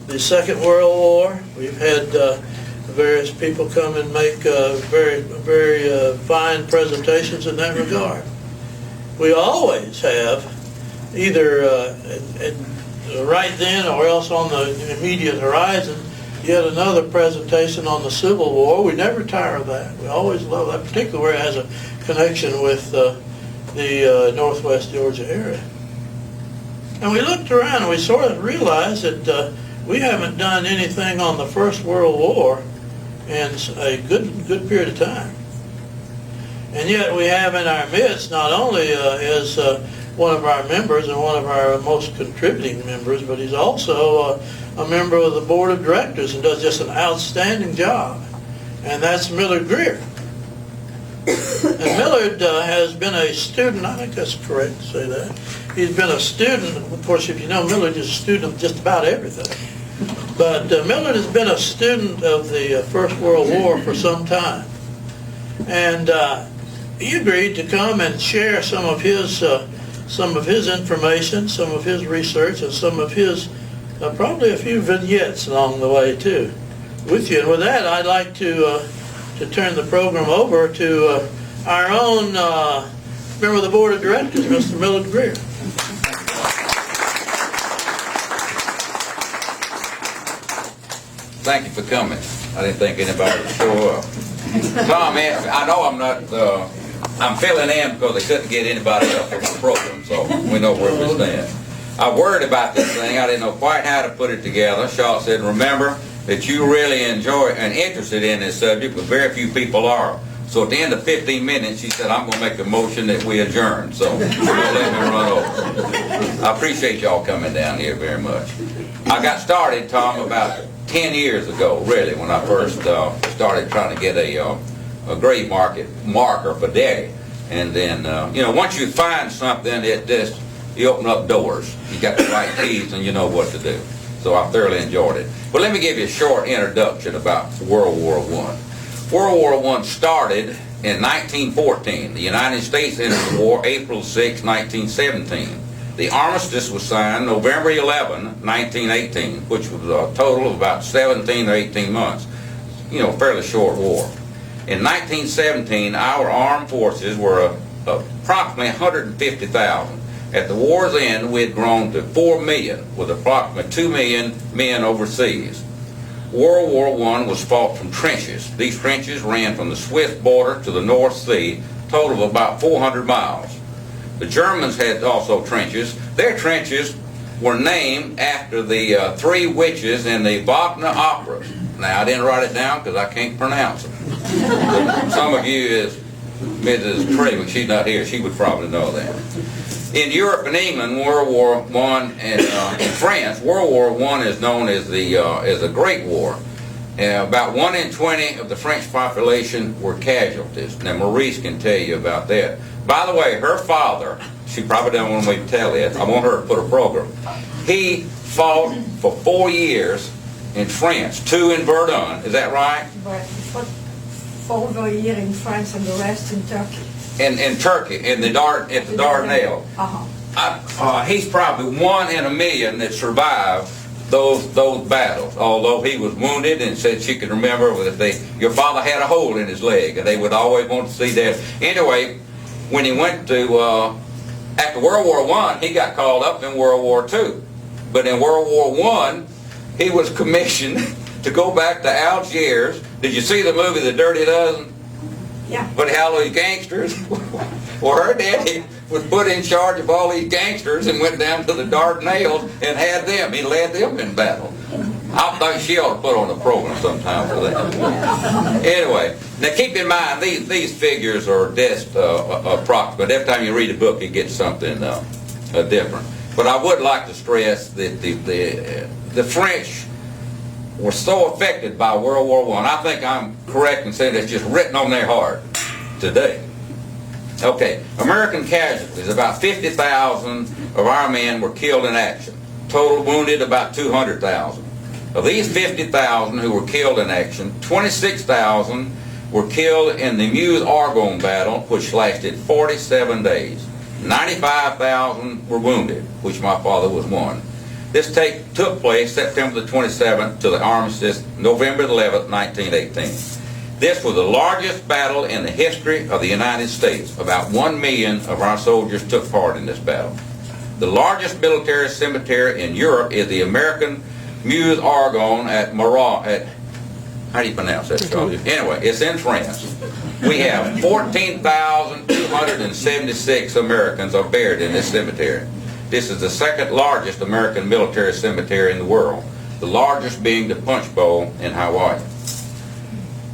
the Second World War. We've had various people come and make very fine presentations in that regard. We always have, either right then or else on the immediate horizon, yet another presentation on the Civil War. We never tire of that. We always love that, particularly where it has a connection with the Northwest Georgia area. And we looked around and we sort of realized that we haven't done anything on the First World War in a good period of time. And yet we have in our midst, not only is one of our members and one of our most contributing members, but he's also a member of the board of directors and does just an outstanding job. And that's Millard Greer. And Millard has been a student, I think that's correct to say that. He's been a student, of course, if you know, Millard is a student of just about everything. But Millard has been a student of the First World War for some time. And he agreed to come and share some of his information, some of his research, and some of his, probably a few vignettes along the way too, with you. And with that, I'd like to turn the program over to our own member of the board of directors, Mr. Millard Greer. Thank you for coming. I didn't think anybody would show up. Tom, I know I'm not, I'm filling in because they couldn't get anybody else for the program, so we know where we stand. I worried about this thing. I didn't know quite how to put it together. Shaw said, remember that you really enjoy and interested in this subject, but very few people are. So at the end of 15 minutes, she said, I'm going to make a motion that we adjourn. So you'll let me run over. I appreciate y'all coming down here very much. I got started, Tom, about 10 years ago, really, when I first started trying to get a grave marker for Daddy. And then, once you find something, you open up doors. You got the right keys and you know what to do. So I thoroughly enjoyed it. But let me give you a short introduction about World War I. World War I started in 1914. The United States entered the war April 6, 1917. The armistice was signed November 11, 1918, which was a total of about 17 or 18 months. Fairly short war. In 1917, our armed forces were approximately 150,000. At the war's end, we had grown to 4 million, with approximately 2 million men overseas. World War I was fought from trenches. These trenches ran from the Swiss border to the North Sea, a total of about 400 miles. The Germans had also trenches. Their trenches were named after the three witches in the Wagner opera. Now, I didn't write it down because I can't pronounce them. But some of you, as Mrs. Trey, when she's not here, she would probably know that. In Europe and England, World War I, and in France, World War I is known as the Great War. About 1 in 20 of the French population were casualties. Now, Maurice can tell you about that. By the way, her father, she probably doesn't want me to tell it. I want her to put a program. He fought for 4 years in France, 2 in Verdun. Is that right? But he fought for a year in France and the rest in Turkey. In Turkey, at the Dardanelles. He's probably 1 in a million that survived those battles. Although he was wounded and said she could remember that your father had a hole in his leg, and they would always want to see that. Anyway, when he went to after World War I, he got called up in World War II. But in World War I, he was commissioned to go back to Algiers. Did you see the movie The Dirty Dozen? Yeah. But how these gangsters, well, her daddy was put in charge of all these gangsters and went down to the Dardanelles and had them. He led them in battle. I think she ought to put on a program sometime for that. Anyway, now keep in mind, these figures are just approximate. Every time you read a book, you get something different. But I would like to stress that the French were so affected by World War I. I think I'm correct in saying it's just written on their heart today. Okay, American casualties, about 50,000 of our men were killed in action. Total wounded, about 200,000. Of these 50,000 who were killed in action, 26,000 were killed in the Meuse-Argonne battle, which lasted 47 days. 95,000 were wounded, which my father was one. This took place September the 27th to the armistice November 11th, 1918. This was the largest battle in the history of the United States. About 1 million of our soldiers took part in this battle. The largest military cemetery in Europe is the American Meuse Argonne at how do you pronounce that, Charlie? Anyway, it's in France. We have 14,276 Americans are buried in this cemetery. This is the second largest American military cemetery in the world, the largest being the Punch Bowl in Hawaii.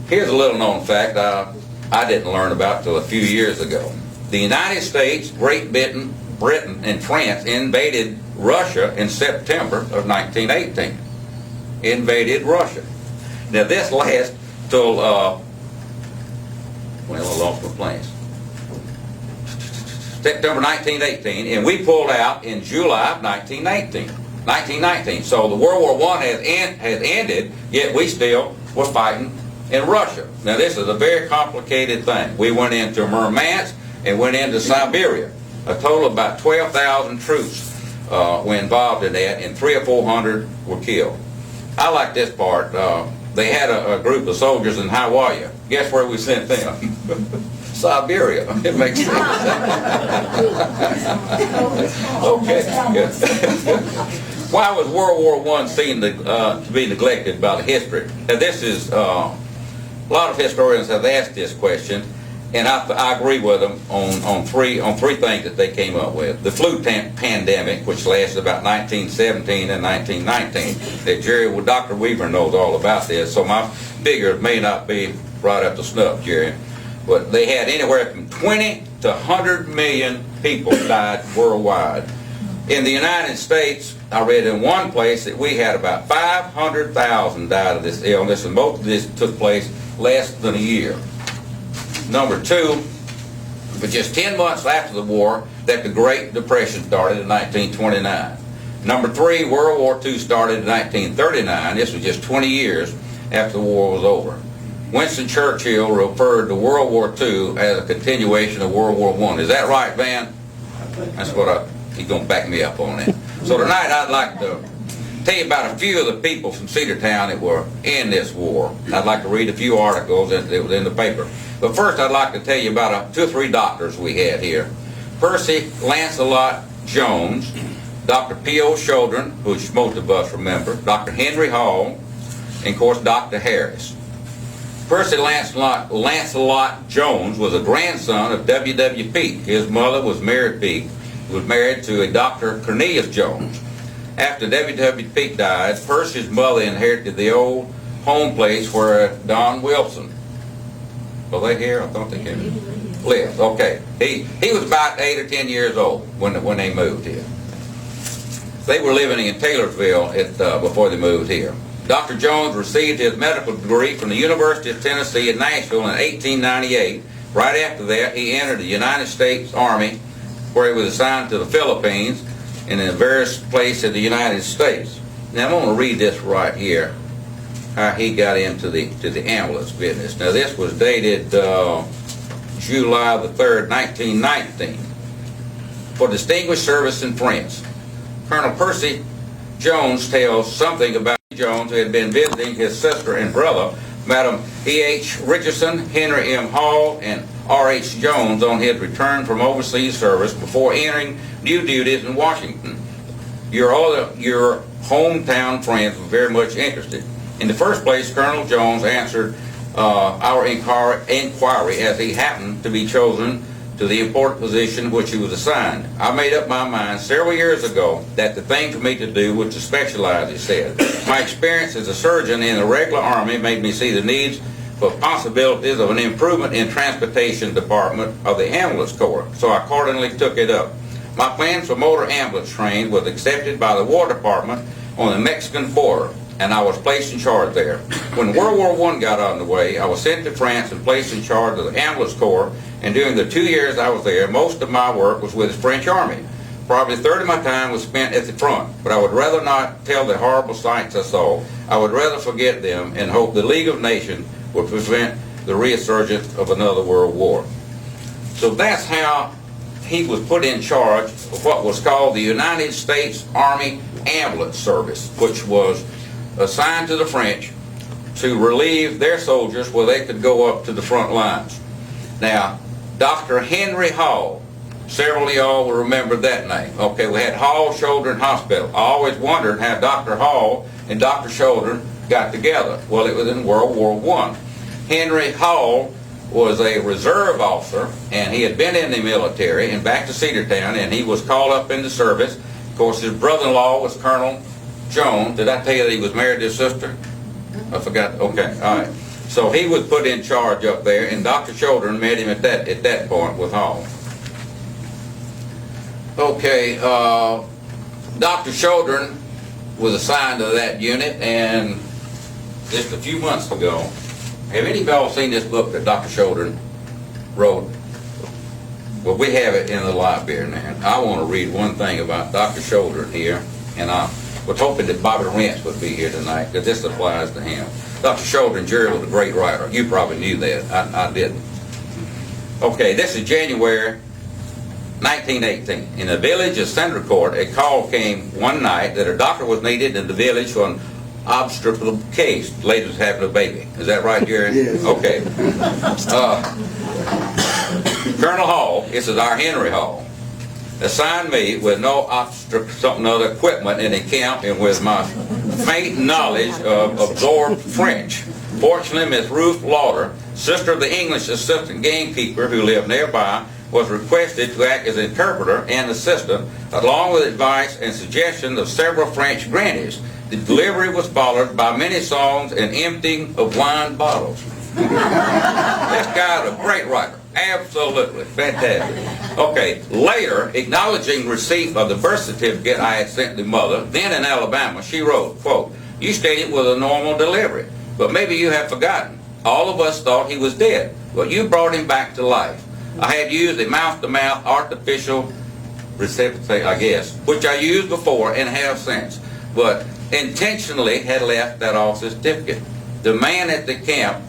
Here's a little known fact I didn't learn about until a few years ago. The United States, Great Britain, and France invaded Russia in September of 1918. Invaded Russia. Now this lasts till, I lost my place. September 1918, and we pulled out in July of 1919. So the World War I has ended, yet we still were fighting in Russia. Now this is a very complicated thing. We went into Murmansk and went into Siberia. A total of about 12,000 troops were involved in that, and 300 or 400 were killed. I like this part. They had a group of soldiers in Hawaii. Guess where we sent them? Siberia. It makes sense. Okay, good. Why was World War I seen to be neglected by the history? Now this is, a lot of historians have asked this question, and I agree with them on three things that they came up with. The flu pandemic, which lasted about 1917 and 1919. That Dr. Weaver knows all about this, so my figures may not be right up to snuff, Jerry. But they had anywhere from 20 to 100 million people died worldwide. In the United States, I read in one place that we had about 500,000 died of this illness, and most of this took place less than a year. Number two, for just 10 months after the war, that the Great Depression started in 1929. Number three, World War II started in 1939. This was just 20 years after the war was over. Winston Churchill referred to World War II as a continuation of World War I. Is that right, Van? That's what he's going to back me up on that. So tonight I'd like to tell you about a few of the people from Cedartown that were in this war. I'd like to read a few articles that was in the paper. But first I'd like to tell you about 2 or 3 doctors we had here. Percy Lancelot Jones, Dr. P.O. Shodron, which most of us remember, Dr. Henry Hall, and of course Dr. Harris. Percy Lancelot Jones was a grandson of W.W. Peake. His mother was Mary Peake, who was married to a Dr. Cornelius Jones. After W.W. Peake died, Percy's mother inherited the old home place where Don Wilson, well, they here? I thought they came. Lived. Okay. He was about 8 or 10 years old when they moved here. They were living in Taylorsville before they moved here. Dr. Jones received his medical degree from the University of Tennessee in Nashville in 1898. Right after that, he entered the United States Army, where he was assigned to the Philippines and in various places in the United States. Now I'm going to read this right here, how he got into the ambulance business. Now this was dated July the 3rd, 1919. For distinguished service in France. Colonel Percy Jones tells something about Jones, who had been visiting his sister and brother, Madam E.H. Richardson, Henry M. Hall, and R.H. Jones on his return from overseas service before entering new duties in Washington. Your hometown friends were very much interested. In the first place, Colonel Jones answered our inquiry as he happened to be chosen to the important position which he was assigned. I made up my mind several years ago that the thing for me to do was to specialize, he said. My experience as a surgeon in the regular army made me see the needs for possibilities of an improvement in transportation department of the ambulance corps, so I accordingly took it up. My plans for motor ambulance train was accepted by the War Department on the Mexican border, and I was placed in charge there. When World War I got underway, I was sent to France and placed in charge of the ambulance corps, and during the 2 years I was there, most of my work was with the French Army. Probably a third of my time was spent at the front, but I would rather not tell the horrible sights I saw. I would rather forget them and hope the League of Nations would prevent the resurgence of another world war. So that's how he was put in charge of what was called the United States Army Ambulance Service, which was assigned to the French to relieve their soldiers where they could go up to the front lines. Now, Dr. Henry Hall, several of y'all will remember that name. Okay, we had Hall Children's Hospital. I always wondered how Dr. Hall and Dr. Children got together. Well, it was in World War I. Henry Hall was a reserve officer, and he had been in the military and back to Cedartown, and he was called up into service. Of course, his brother-in-law was Colonel Jones. Did I tell you that he was married to his sister? I forgot. Okay, all right. So he was put in charge up there, and Dr. Children met him at that point with Hall. Okay, Dr. Children was assigned to that unit, and just a few months ago, have any of y'all seen this book that Dr. Children wrote? Well, we have it in the library now. I want to read one thing about Dr. Children here, and I was hoping that Bobby Rance would be here tonight, because this applies to him. Dr. Children, Jerry, was a great writer. You probably knew that. I didn't. Okay, this is January 1918. In the village of Centercourt, a call came one night that a doctor was needed in the village for an obstetrical case. The lady was having a baby. Is that right, Jerry? Yes. Okay. Colonel Hall, this is our Henry Hall, assigned me with no something other equipment in the camp and with my faint knowledge of absorbed French. Fortunately, Miss Ruth Lauder, sister of the English assistant gamekeeper who lived nearby, was requested to act as interpreter and assistant, along with advice and suggestions of several French grannies. The delivery was followed by many songs and emptying of wine bottles. This guy is a great writer. Absolutely fantastic. Okay, later, acknowledging receipt of the birth certificate I had sent to mother, then in Alabama, she wrote, quote, "You stated with a normal delivery, but maybe you have forgotten. All of us thought he was dead, but you brought him back to life. I had used a mouth-to-mouth artificial resuscitation, I guess, which I used before and have since, but intentionally had left that off the certificate. The man at the camp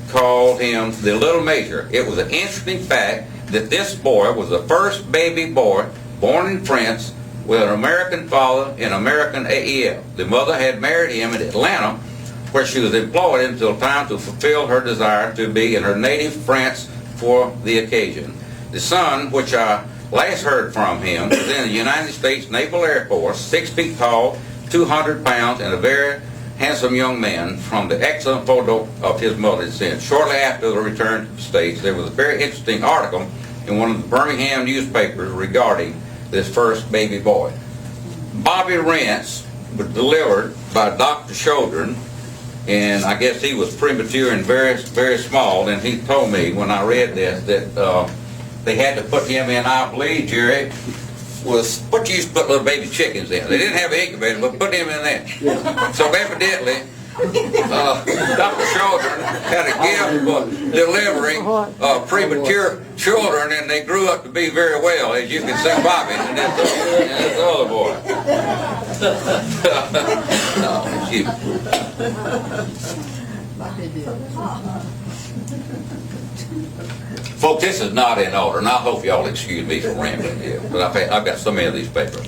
called him the Little Major. It was an interesting fact that this boy was the first baby boy born in France with an American father and American AEL. The mother had married him in Atlanta, where she was employed until time to fulfill her desire to be in her native France for the occasion. The son, which I last heard from him, was in the United States Naval Air Force, 6 feet tall, 200 pounds, and a very handsome young man. From the excellent photo of his mother sent shortly after the return to the States, there was a very interesting article in one of the Birmingham newspapers regarding this first baby boy. Bobby Rance was delivered by Dr. Children, and I guess he was premature and very, very small, and he told me when I read this that they had to put him in, I believe, Jerry, was what you used to put little baby chickens in. They didn't have an incubator, but put him in there. So evidently, Dr. Children had a gift for delivering premature children, and they grew up to be very well, as you can see Bobby and this other boy. No, it's you. Folks, this is not in order, and I hope y'all excuse me for rambling here, but I've got so many of these papers.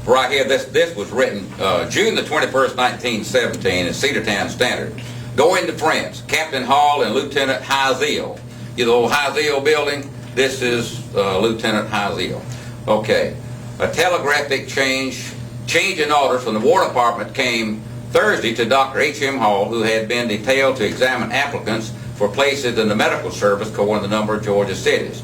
Right here, this was written June the 21st, 1917, in Cedartown Standard. Going to France, Captain Hall and Lieutenant Hiziel. You know the old Hiziel building? This is Lieutenant Hiziel. Okay. A telegraphic change in orders from the War Department came Thursday to Dr. H.M. Hall, who had been detailed to examine applicants for places in the medical service covering the number of Georgia cities.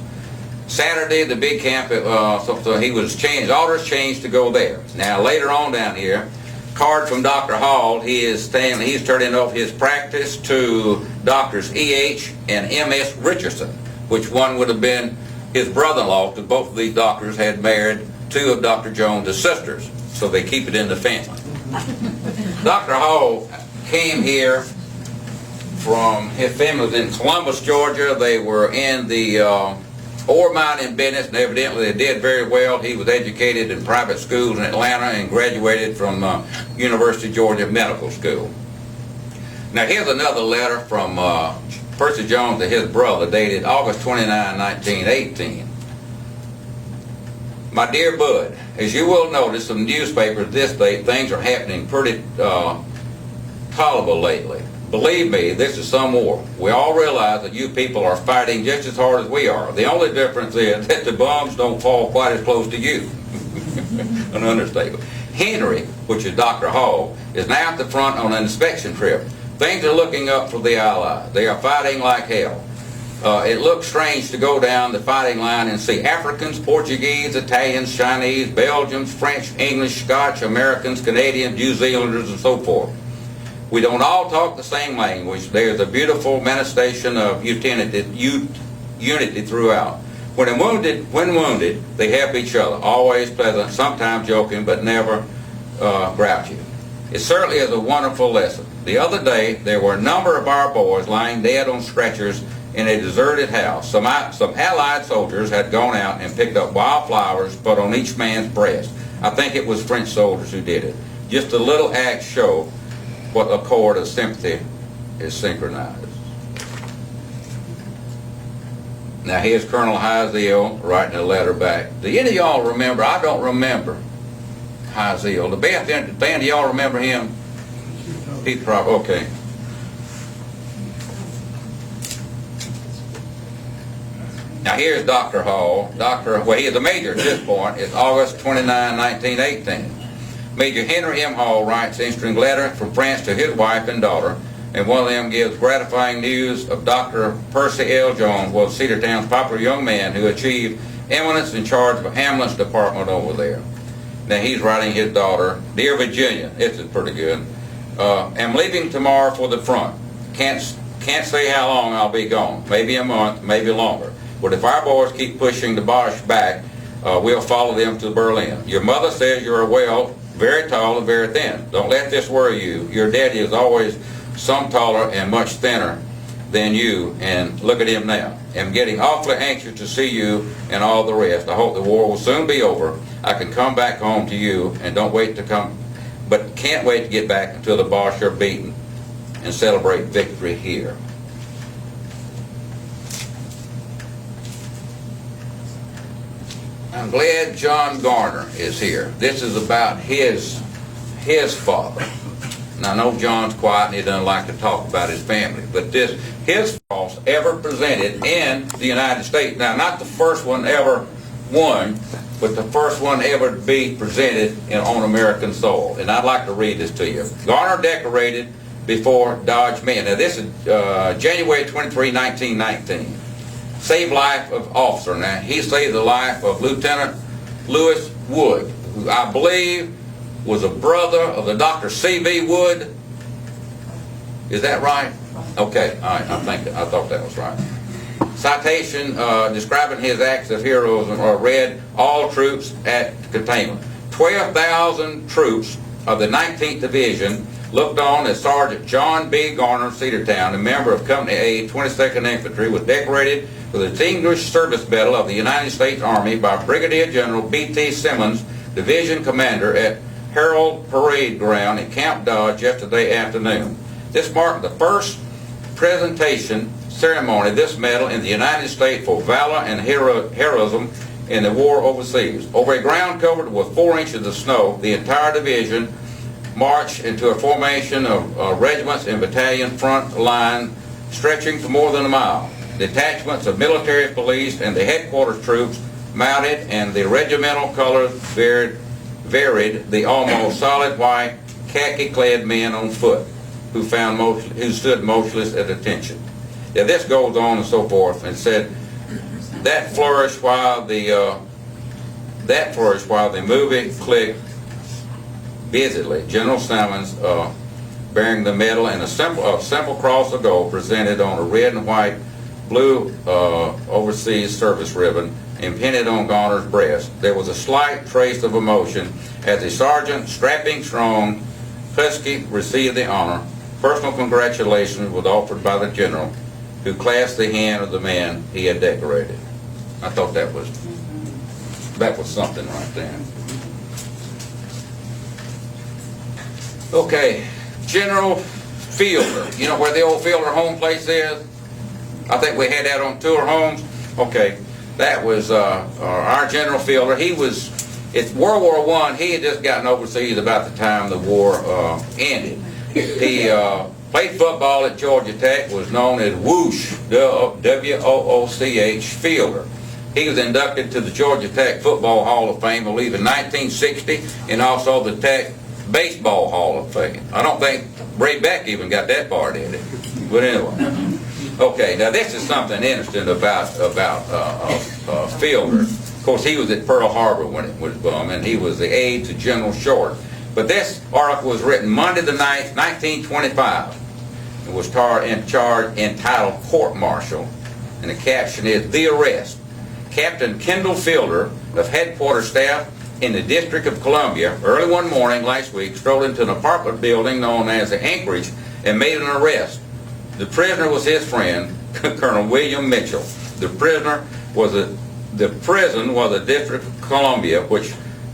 Saturday, the big camp, so he was changed, orders changed to go there. Now, later on down here, card from Dr. Hall, he's turning over his practice to Doctors E.H. and M.S. Richardson, which one would have been his brother-in-law, because both of these doctors had married two of Dr. Jones' sisters, so they keep it in the family. Dr. Hall came here from, his family was in Columbus, Georgia. They were in the ore mining business, and evidently they did very well. He was educated in private schools in Atlanta and graduated from University of Georgia Medical School. Now here's another letter from Percy Jones to his brother, dated August 29, 1918. My dear Bud, as you will notice in the newspapers this day, things are happening pretty tolerable lately. Believe me, this is some war. We all realize that you people are fighting just as hard as we are. The only difference is that the bombs don't fall quite as close to you. An understatement. Henry, which is Dr. Hall, is now at the front on an inspection trip. Things are looking up for the Allies. They are fighting like hell. It looks strange to go down the fighting line and see Africans, Portuguese, Italians, Chinese, Belgians, French, English, Scotch, Americans, Canadians, New Zealanders, and so forth. We don't all talk the same language. There's a beautiful manifestation of unity throughout. When wounded, they help each other. Always pleasant, sometimes joking, but never grouchy. It certainly is a wonderful lesson. The other day, there were a number of our boys lying dead on stretchers in a deserted house. Some Allied soldiers had gone out and picked up wildflowers put on each man's breast. I think it was French soldiers who did it. Just a little act show what a chord of sympathy is synchronized. Now here's Colonel Hiziel writing a letter back. Do any of y'all remember? I don't remember Hiziel. The band, do y'all remember him? Pete Prop, okay. Now here's Dr. Hall. Well, he is a major at this point. It's August 29, 1918. Major Henry M. Hall writes an interesting letter from France to his wife and daughter, and one of them gives gratifying news of Dr. Percy L. Jones, was Cedartown's popular young man who achieved eminence in charge of the ambulance department over there. Now he's writing his daughter, Dear Virginia, this is pretty good. Am leaving tomorrow for the front. Can't say how long I'll be gone. Maybe a month, maybe longer. But if our boys keep pushing the Boche back, we'll follow them to Berlin. Your mother says you're well, very tall and very thin. Don't let this worry you. Your daddy is always some taller and much thinner than you, and look at him now. I'm getting awfully anxious to see you and all the rest. I hope the war will soon be over. I can come back home to you, and can't wait to get back until the Boche are beaten and celebrate victory here. I'm glad John Garner is here. This is about his father. And I know John's quiet and he doesn't like to talk about his family, but his cross ever presented in the United States. Now, not the first one ever won, but the first one ever to be presented on American soil. And I'd like to read this to you. Garner decorated before Dodge Men. Now, this is January 23, 1919. Saved life of officer. Now, he saved the life of Lieutenant Lewis Wood, who I believe was a brother of the Dr. C.V. Wood. Is that right? Okay, all right, I thought that was right. Citation describing his acts of heroism are read, all troops at containment. 12,000 troops of the 19th Division looked on as Sergeant John B. Garner of Cedartown, a member of Company A, 22nd Infantry, was decorated with the Distinguished Service Medal of the United States Army by Brigadier General B.T. Simmons, Division Commander, at Harold Parade Ground in Camp Dodge yesterday afternoon. This marked the first presentation ceremony of this medal in the United States for valor and heroism in the war overseas. Over a ground covered with 4 inches of snow, the entire division marched into a formation of regiments and battalion front line stretching to more than a mile. Detachments of military police and the headquarters troops mounted, and the regimental colors varied the almost solid white khaki-clad men on foot who stood motionless at attention. Now, this goes on and so forth, and said that flourished while the movie clicked busily. General Simmons, bearing the medal and a simple cross of gold presented on a red and white blue overseas service ribbon imprinted on Garner's breast. There was a slight trace of emotion as the sergeant, strapping strong, husky, received the honor. Personal congratulations was offered by the general, who clasped the hand of the man he had decorated. I thought that was something right there. Okay, General Fielder. You know where the old Fielder home place is? I think we had that on Tour Homes. Okay, That was our General Fielder. He was, it's World War I, he had just gotten overseas about the time the war ended. He played football at Georgia Tech, was known as Whoosh, W-O-O-C-H, Fielder. He was inducted to the Georgia Tech Football Hall of Fame, I believe, in 1960, and also the Tech Baseball Hall of Fame. I don't think Ray Beck even got that part in it. But anyway. Okay, now this is something interesting about Fielder. Of course, he was at Pearl Harbor when it was bombed, and he was the aide to General Short. But this article was written Monday the 9th, 1925. It was entitled Court Martial, and the caption is The Arrest. Captain Kendall Fielder of Headquarters Staff in the District of Columbia, early one morning last week, strolled into an apartment building known as the Anchorage and made an arrest. The prisoner was his friend, Colonel William Mitchell. The prison was the District of Columbia, which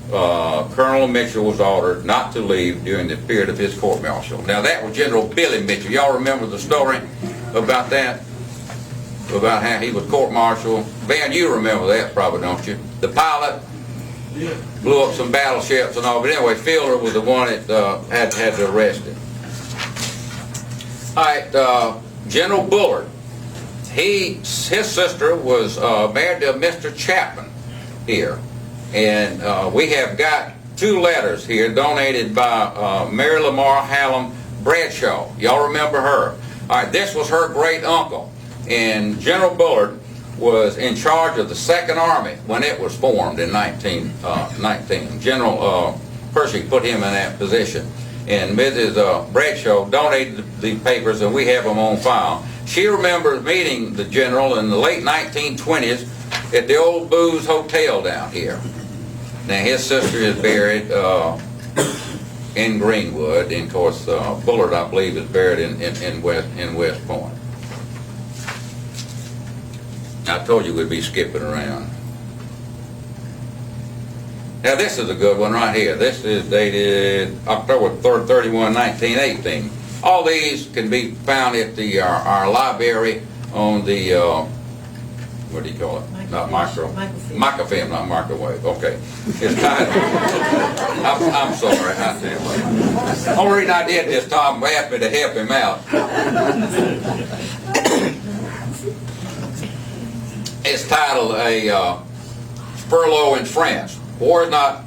Colonel Mitchell was ordered not to leave during the period of his court martial. Now that was General Billy Mitchell. Y'all remember the story about that? About how he was court-martialed? Van, you remember that probably, don't you? The pilot blew up some battleships and all, but anyway, Fielder was the one that had to arrest him. All right, General Bullard. His sister was married to Mr. Chapman here, and we have got 2 letters here donated by Mary Lamar Hallam Bradshaw. Y'all remember her? All right, this was her great uncle, and General Bullard was in charge of the Second Army when it was formed in 1919. General Pershing put him in that position. And Mrs. Bradshaw donated the papers, and we have them on file. She remembers meeting the general in the late 1920s at the old Booze Hotel down here. Now, his sister is buried in Greenwood, and of course, Bullard, I believe, is buried in West Point. I told you we'd be skipping around. Now this is a good one right here. This is dated October 3rd, 31, 1918. All these can be found at our library on the, what do you call it? Not microfilm, not microwave. Okay. It's titled, I'm sorry. The only reason I did this, Tom asked me to help him out. It's titled A Furlough in France. War is not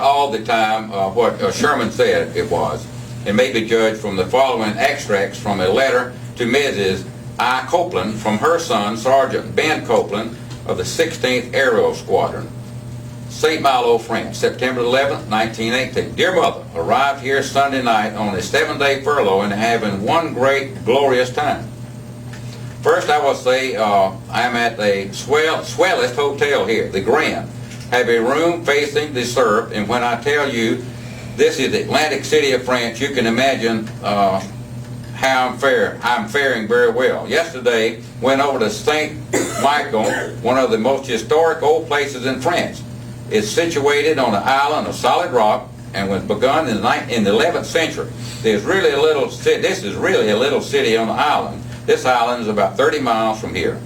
all the time what Sherman said it was. It may be judged from the following extracts from a letter to Mrs. I. Copeland from her son, Sergeant Ben Copeland of the 16th Aero Squadron, St. Malo, France, September 11th, 1918. Dear Mother, arrived here Sunday night on a 7-day furlough and having one great, glorious time. First, I will say I'm at the swellest hotel here, the Grand. Have a room facing the surf, and when I tell you this is the Atlantic City of France, you can imagine how I'm faring very well. Yesterday, went over to St. Michael, one of the most historic old places in France. It's situated on an island of solid rock and was begun in the 11th century. This is really a little city on the island. This island is about 30 miles from here.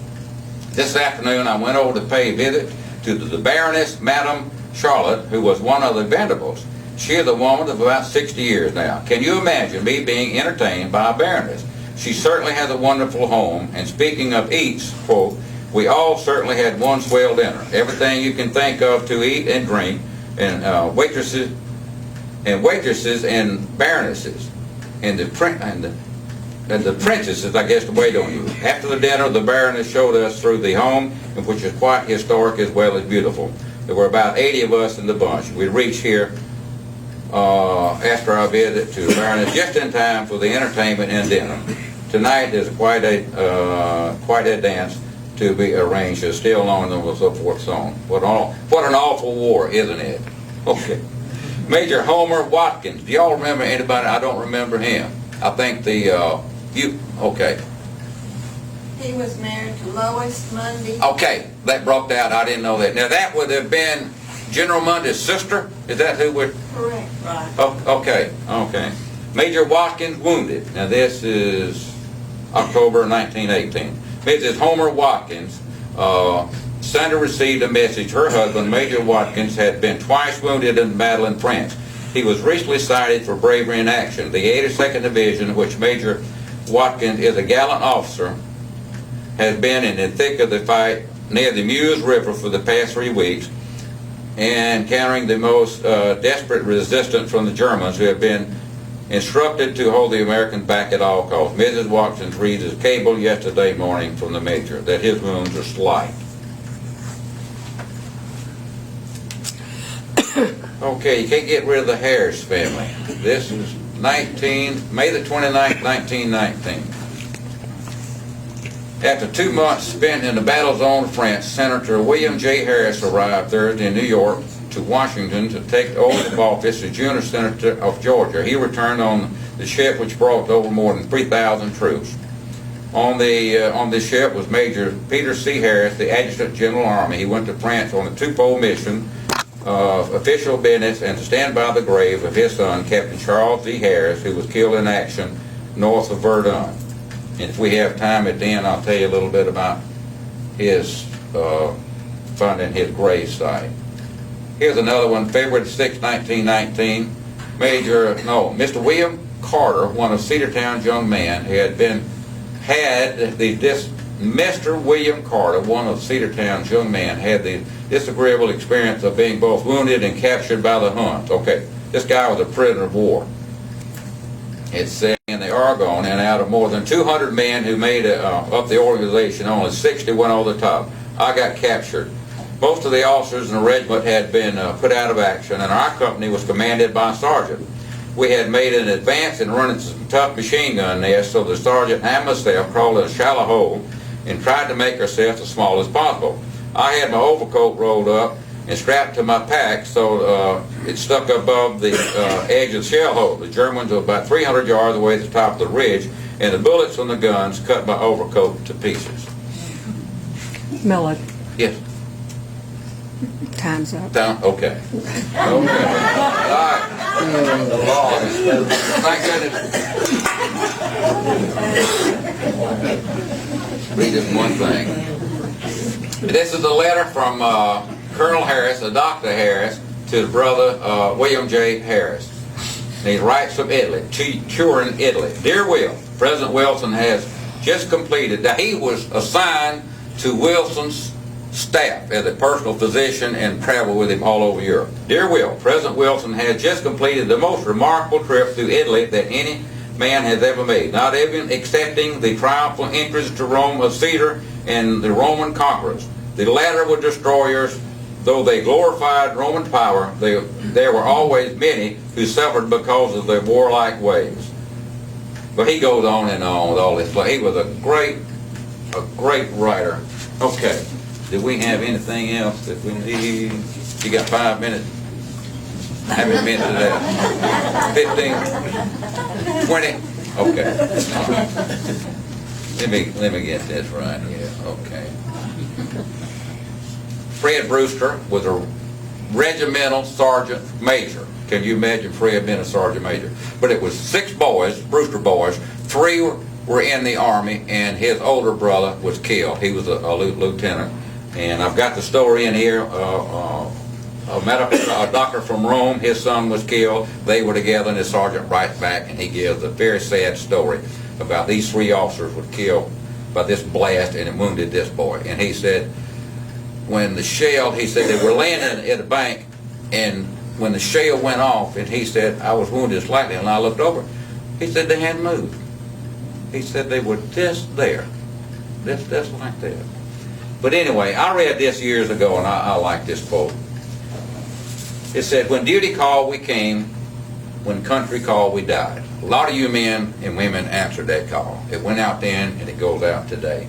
This afternoon, I went over to pay a visit to the Baroness Madame Charlotte, who was one of the Vanderbilts. She is a woman of about 60 years now. Can you imagine me being entertained by a baroness? She certainly has a wonderful home, and speaking of eats, quote, we all certainly had one swell dinner. Everything you can think of to eat and drink, and waitresses and baronesses, and the princesses, I guess, to wait on you. After the dinner, the baroness showed us through the home, which is quite historic as well as beautiful. There were about 80 of us in the bunch. We reached here after our visit to the baroness just in time for the entertainment and dinner. Tonight there's quite a dance to be arranged. It's still on and so forth, so on. What an awful war, isn't it? Okay. Major Homer Watkins. Do y'all remember anybody? I don't remember him. I think okay. He was married to Lois Mundy. Okay, that broke out. I didn't know that. Now that would have been General Mundy's sister? Is that who we're... Correct. Right. Oh, okay. Major Watkins wounded. Now this is October 1918. Mrs. Homer Watkins Sandra received a message her husband, Major Watkins, had been twice wounded in battle in France. He was recently cited for bravery in action. The 82nd Division, of which Major Watkins is a gallant officer, has been in the thick of the fight near the Meuse River for the past 3 weeks, and countering the most desperate resistance from the Germans, who have been instructed to hold the Americans back at all costs. Mrs. Watkins reads his cable yesterday morning from the Major that his wounds are slight. Okay, you can't get rid of the Harris family. This is May the 29th, 1919. After 2 months spent in the battle zone of France, Senator William J. Harris arrived Thursday in New York to Washington to take the oath of office as Junior Senator of Georgia. He returned on the ship which brought over more than 3,000 troops. On this ship was Major Peter C. Harris, the Adjutant General Army. He went to France on a twofold mission of official business and to stand by the grave of his son, Captain Charles D. Harris, who was killed in action north of Verdun. And if we have time at the end, I'll tell you a little bit about his finding his grave site. Here's another one, February 6, 1919. Mr. William Carter, one of Cedartown's young men, Mr. William Carter, one of Cedartown's young men, had the disagreeable experience of being both wounded and captured by the Huns. Okay, this guy was a prisoner of war. It's said in the Argonne, and out of more than 200 men who made up the organization, only 60 went over the top. I got captured. Most of the officers in the regiment had been put out of action, and our company was commanded by a sergeant. We had made an advance in running some tough machine gun nests, so the sergeant and myself crawled in a shallow hole and tried to make ourselves as small as possible. I had my overcoat rolled up and strapped to my pack so it stuck above the edge of the shell hole. The Germans were about 300 yards away at the top of the ridge, and the bullets from the guns cut my overcoat to pieces. Millard, Yes. time's up. Down. Okay. Okay. All right. Thank goodness. Read this one thing. This is a letter from Colonel Harris, Dr. Harris, to the brother William J. Harris. And he writes from Italy, Turin, Italy. Dear Will, President Wilson has just completed. Now, he was assigned to Wilson's staff as a personal physician and traveled with him all over Europe. Dear Will, President Wilson has just completed the most remarkable trip through Italy that any man has ever made, not even excepting the triumphal entrance to Rome of Caesar and the Roman conquerors. The latter were destroyers. Though they glorified Roman power, there were always many who suffered because of their warlike ways. But he goes on and on with all this. He was a great writer. Okay. Do we have anything else that we need? You got 5 minutes? How many minutes is that? 15? 20? Okay. Let me get this right here. Okay. Fred Brewster was a regimental sergeant major. Can you imagine Fred being a sergeant major? But it was 6 boys, Brewster boys. 3 were in the Army, and his older brother was killed. He was a lieutenant. And I've got the story in here. A doctor from Rome, his son was killed. They were together, and the sergeant writes back, and he gives a very sad story about these 3 officers were killed by this blast, and it wounded this boy. And he said, when the shell, he said they were landing at a bank, and when the shell went off, and he said, I was wounded slightly, and I looked over. He said they hadn't moved. He said they were just there, just like that. But anyway, I read this years ago, and I like this quote. It said, when duty called, we came. When country called, we died. A lot of you men and women answered that call. It went out then, and it goes out today.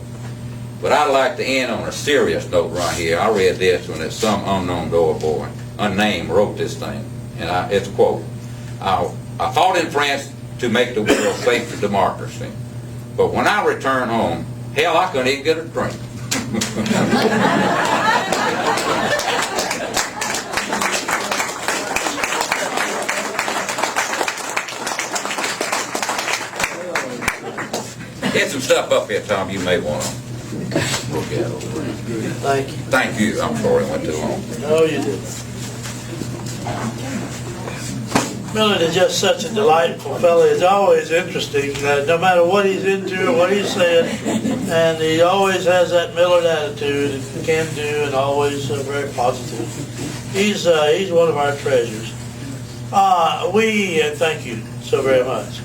But I'd like to end on a serious note right here. I read this when some unknown door boy, unnamed, wrote this thing. And it's a quote. I fought in France to make the world safe for democracy. But when I returned home, hell, I couldn't even get a drink. Get some stuff up here, Tom, you may want to. Look at it. Thank you. Thank you. I'm sorry it went too long. No, you didn't. Millard is just such a delightful fellow. It's always interesting, no matter what he's into or what he's saying, and he always has that Millard attitude, and can do, and always very positive. He's one of our treasures. We thank you so very much.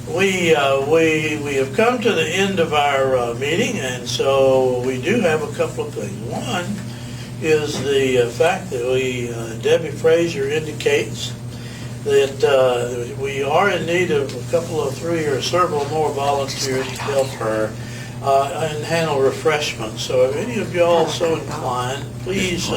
We have come to the end of our meeting, and so we do have a couple of things. One is the fact that Debbie Frazier indicates that we are in need of a couple of 3 or several more volunteers to help her and handle refreshments. So if any of y'all so inclined, please